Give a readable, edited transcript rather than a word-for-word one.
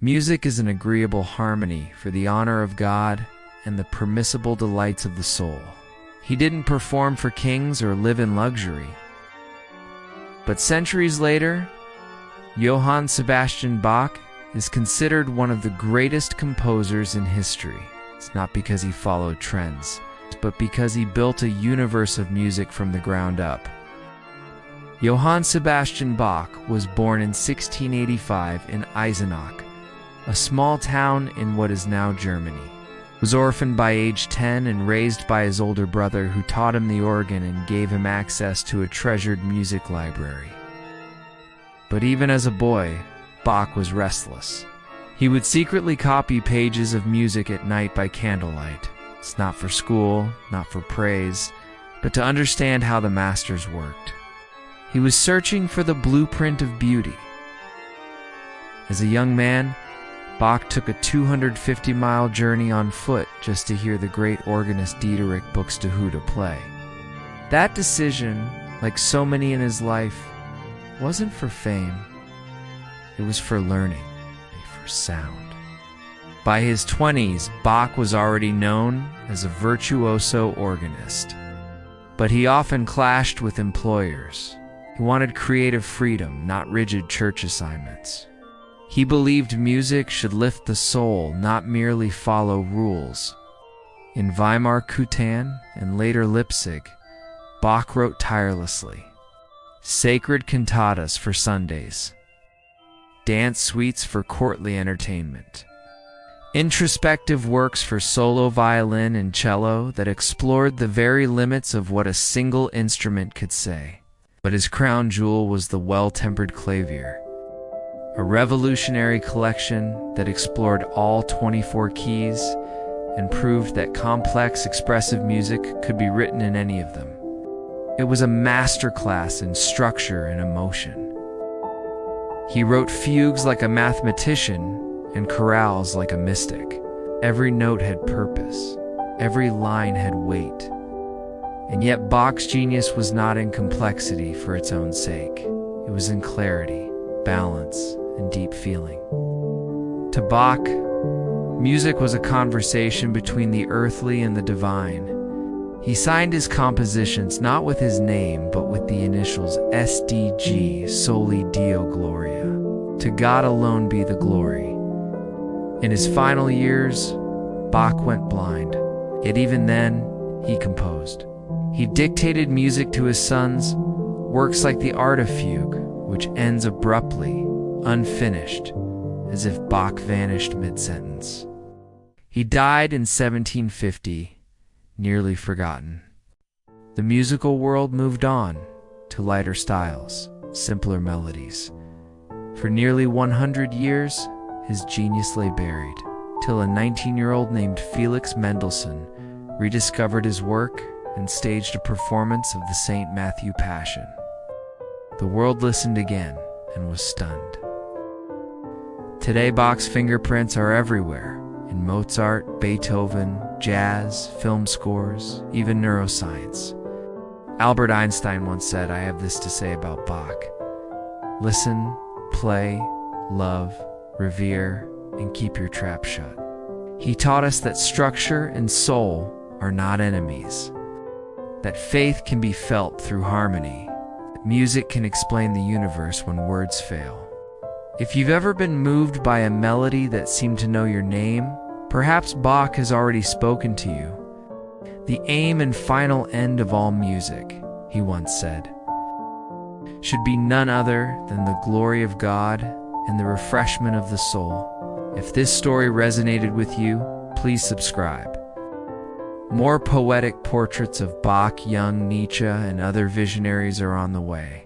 Music is an agreeable harmony for the honor of God and the permissible delights of the soul. He didn't perform for kings or live in luxury. But centuries later, Johann Sebastian Bach is considered one of the greatest composers in history. It's not because he followed trends, but because he built a universe of music from the ground up. Johann Sebastian Bach was born in 1685 in Eisenach, a small town in what is now Germany. He was orphaned by age 10 and raised by his older brother, who taught him the organ and gave him access to a treasured music library. But even as a boy, Bach was restless. He would secretly copy pages of music at night by candlelight. It's not for school, not for praise, but to understand how the masters worked. He was searching for the blueprint of beauty. As a young man, Bach took a 250-mile journey on foot just to hear the great organist Dieterich Buxtehude play. That decision, like so many in his life, wasn't for fame. It was for learning, for sound. By his 20s, Bach was already known as a virtuoso organist. But he often clashed with employers. He wanted creative freedom, not rigid church assignments. He believed music should lift the soul, not merely follow rules. In Weimar Kutan and later Leipzig, Bach wrote tirelessly. Sacred cantatas for Sundays. Dance suites for courtly entertainment. Introspective works for solo violin and cello that explored the very limits of what a single instrument could say. But his crown jewel was the well-tempered clavier, a revolutionary collection that explored all 24 keys and proved that complex, expressive music could be written in any of them. It was a masterclass in structure and emotion. He wrote fugues like a mathematician and chorales like a mystic. Every note had purpose. Every line had weight. And yet Bach's genius was not in complexity for its own sake. It was in clarity, balance, and deep feeling. To Bach, music was a conversation between the earthly and the divine. He signed his compositions not with his name, but with the initials S.D.G. Soli Deo Gloria. To God alone be the glory. In his final years, Bach went blind. Yet even then, he composed. He dictated music to his sons, works like the Art of Fugue, which ends abruptly, unfinished, as if Bach vanished mid-sentence. He died in 1750, nearly forgotten. The musical world moved on to lighter styles, simpler melodies. For nearly 100 years, his genius lay buried, till a 19-year-old named Felix Mendelssohn rediscovered his work and staged a performance of the St. Matthew Passion. The world listened again and was stunned. Today, Bach's fingerprints are everywhere, in Mozart, Beethoven, jazz, film scores, even neuroscience. Albert Einstein once said, "I have this to say about Bach. Listen, play, love, revere, and keep your trap shut." He taught us that structure and soul are not enemies, that faith can be felt through harmony, that music can explain the universe when words fail. If you've ever been moved by a melody that seemed to know your name, perhaps Bach has already spoken to you. The aim and final end of all music, he once said, should be none other than the glory of God and the refreshment of the soul. If this story resonated with you, please subscribe. More poetic portraits of Bach, Jung, Nietzsche, and other visionaries are on the way.